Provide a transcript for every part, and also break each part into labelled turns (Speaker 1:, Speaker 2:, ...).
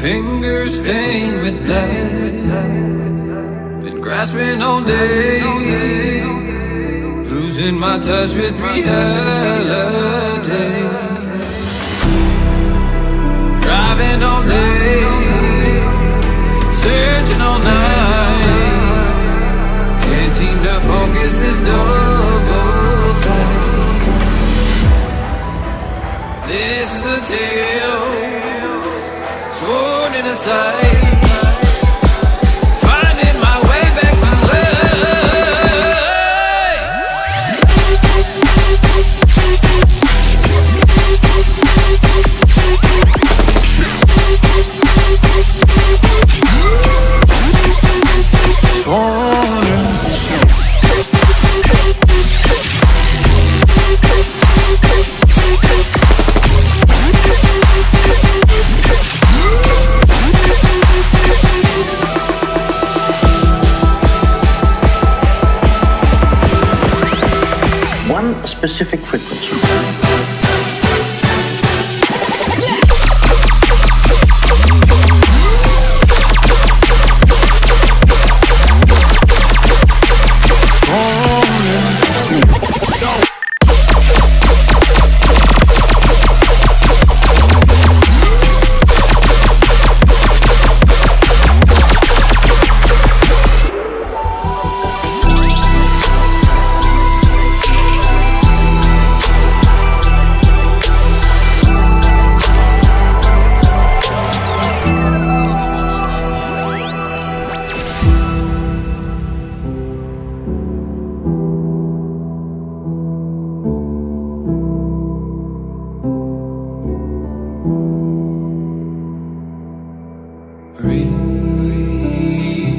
Speaker 1: Fingers stained with blood, been grasping all day, losing my touch with reality. Driving all day, searching all night, can't seem to focus this double sight. This is a tale sworn in a sight, finding my way back to
Speaker 2: specific frequency.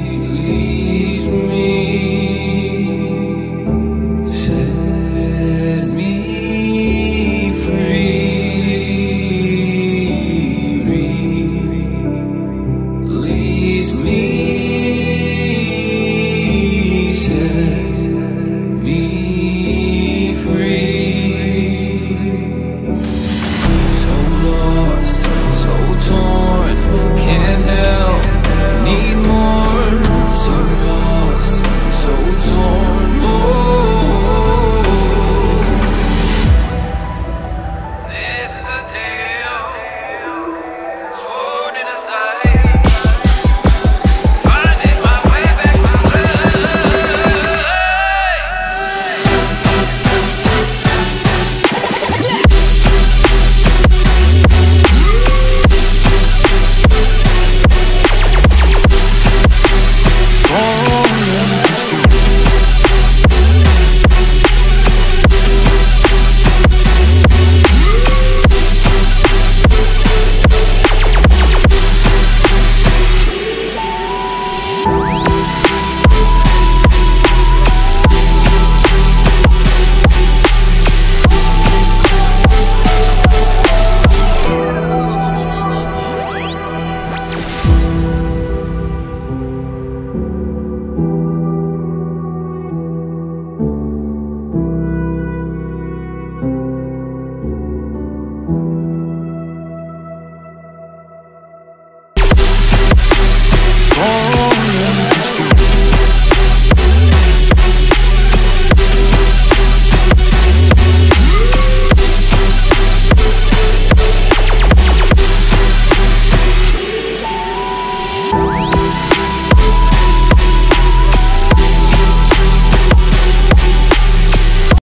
Speaker 2: Release me, set me free. Release me, set me free. So lost, so torn, can't help, need more. So lost, so torn, more. This is a tale sworn in a sight, finding my way back to
Speaker 1: falling.